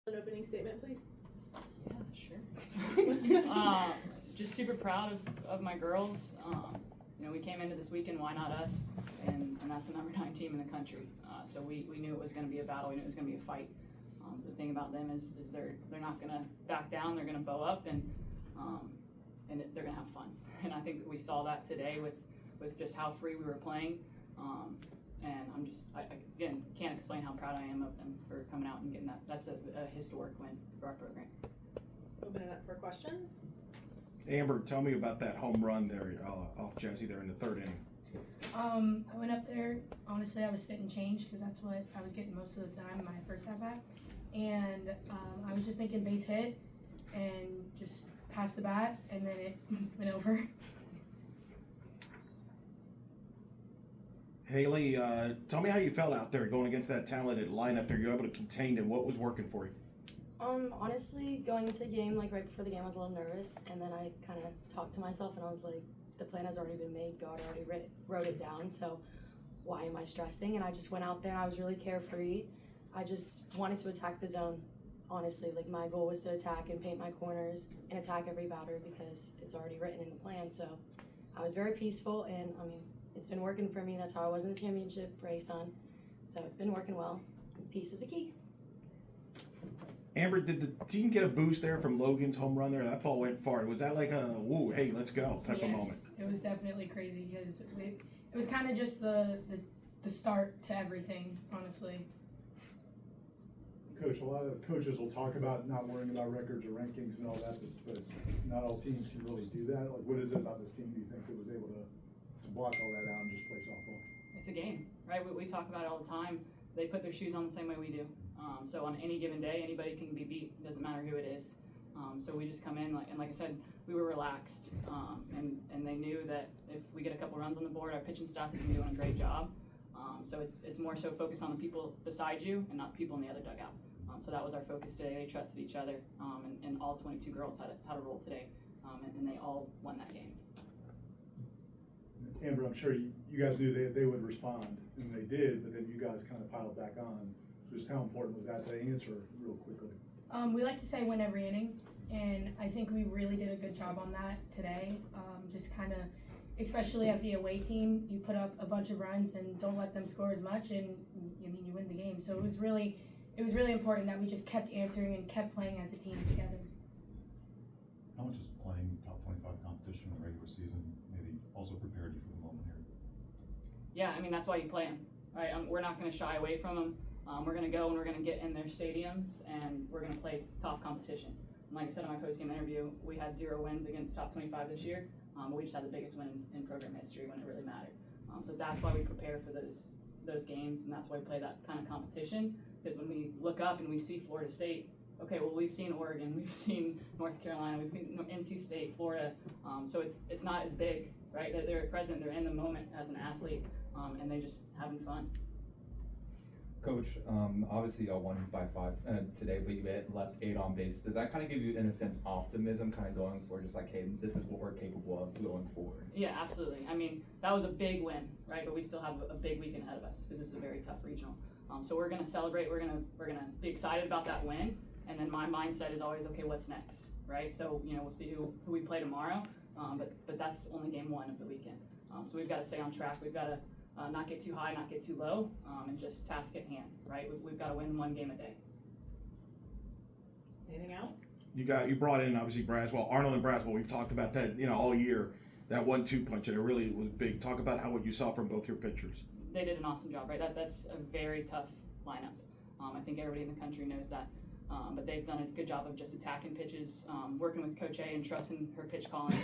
An opening statement, please. Yeah, sure. Just super proud of my girls. We came into this weekend, why not us? And that's the number 9 team in the country. So we knew it was going to be a battle. We knew it was going to be a fight. The thing about them is they're not going to back down. They're going to bow up and they're going to have fun. And I think we saw that today with just how free we were playing. And I again can't explain how proud I am of them for coming out and getting that. That's a historic win for our program. Open it up for questions. Amber, tell me about that home run there off Jesse there in the 3rd inning. I went up there, honestly I was sitting change because that's what I was getting most of the time my first at bat. And I was just thinking base hit and just passed the bat and then it went over. Haley, tell me how you felt out there going against that talented lineup there. You were able to contain them. What was working for you? Honestly, going into the game, like right before the game, I was a little nervous, and then I kind of talked to myself, and I was like, the plan has already been made. God already wrote it down, so why am I stressing? And I just went out there, and I was really carefree. I just wanted to attack the zone, honestly. Like, my goal was to attack and paint my corners and attack every batter because it's already written in the plan. So I was very peaceful, and, it's been working for me. That's how I was in the championship race on. So it's been working well. Peace is the key. Amber, did the team get a boost there from Logan's home run there? That ball went far. Was that like a, woo, hey, let's go type of moment? Yes, it was definitely crazy because it was kind of just the start to everything, honestly. Coach, a lot of coaches will talk about not worrying about records or rankings and all that, but not all teams can really do that. Like, what is it about this team do you think that was able to block all that out and just play softball? It's a game, right? We talk about it all the time. They put their shoes on the same way we do. So on any given day, anybody can be beat. It doesn't matter who it is. So we just come in, like I said, we were relaxed. And they knew that if we get a couple runs on the board, our pitching staff is doing a great job. So it's more so focused on the people beside you and not people in the other dugout. So that was our focus today. They trusted each other, and all 22 girls had a role today, and they all won that game. Amber, I'm sure you guys knew they would respond, and they did, but then you guys kind of piled back on. Just how important was that to answer real quickly? We like to say win every inning, and I think we really did a good job on that today. Just kind of, especially as the away team, you put up a bunch of runs and don't let them score as much, and you win the game. So it was really important that we just kept answering and kept playing as a team together. How much is playing top 25 competition in the regular season maybe also prepared you for the moment here? Yeah, that's why you play them, right? We're not going to shy away from them. We're going to go and we're going to get in their stadiums and we're going to play top competition. And like I said in my postgame interview, we had 0 wins against top 25 this year, but we just had the biggest win in program history when it really mattered. So that's why we prepare for those games, and that's why we play that kind of competition. Because when we look up and we see Florida State, okay, well we've seen Oregon, we've seen North Carolina, we've seen NC State, Florida. So it's not as big, right? They're present, they're in the moment as an athlete, and they just having fun. Coach, obviously y'all won by 5 today, but you left 8 on base. Does that kind of give you, in a sense, optimism kind of going forward, just like, hey, this is what we're capable of going forward? Yeah, absolutely. That was a big win, right? But we still have a big weekend ahead of us because this is a very tough regional. So we're going to celebrate. We're gonna be excited about that win. And then my mindset is always, okay, what's next, right? So we'll see who we play tomorrow. But that's only game 1 of the weekend. So we've got to stay on track. We've got to not get too high, not get too low, and just task at hand, right? We've got to win 1 game a day. Anything else? You brought in obviously Braswell, Arnold and Braswell. We've talked about that all year. That 1-2 punch, and it really was big. Talk about what you saw from both your pitchers. They did an awesome job, right? That's a very tough lineup. I think everybody in the country knows that. But they've done a good job of just attacking pitches, working with Coach A and trusting her pitch calling,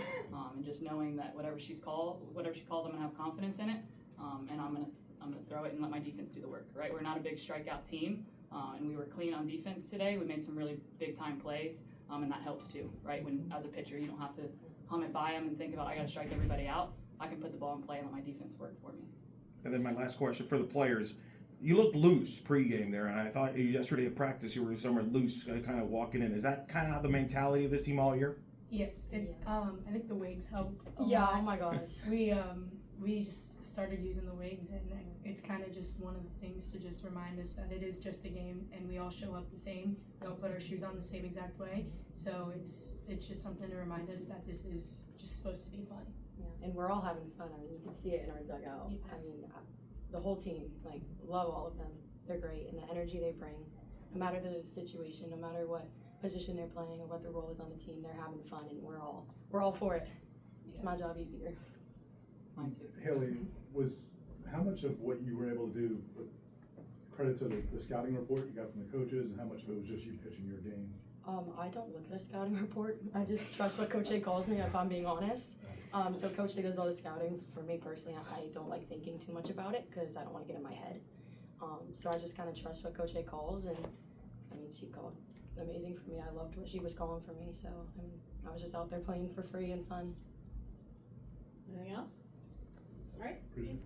and just knowing that whatever she calls, I'm gonna have confidence in it, and I'm gonna throw it and let my defense do the work. Right? We're not a big strikeout team, and we were clean on defense today. We made some really big time plays, and that helps too. Right? When as a pitcher, you don't have to hum it by them and think about I gotta strike everybody out. I can put the ball in play and let my defense work for me. And then my last question for the players. You looked loose pregame there, and I thought yesterday at practice you were somewhere loose, kind of walking in. Is that kind of the mentality of this team all year? Yes, I think the wigs help a Yeah, lot. oh my gosh. We we just started using the wigs, and then it's kind of just one of the things to just remind us that it is just a game, and we all show up the same. We all put our shoes on the same exact way. So it's just something to remind us that this is just supposed to be fun. Yeah, and we're all having fun. I mean, you can see it in our dugout. Yeah. I mean, the whole team, like, love all of them. They're great, and the energy they bring, no matter the situation, no matter what position they're playing or what their role is on the team, they're having fun, and we're all for it. Makes my job easier. Mine too. Haley, how much of what you were able to do, credit to the scouting report you got from the coaches, and how much of it was just you pitching your game? I don't look at a scouting report. I just trust what Coach A calls me, if I'm being honest. So Coach A does all the scouting. For me personally, I don't like thinking too much about it because I don't want to get in my head. So I just kind of trust what Coach A calls, and I mean, she called amazing for me. I loved what she was calling for me. So I mean, I was just out there playing for free and fun. Anything else? All right. Appreciate it.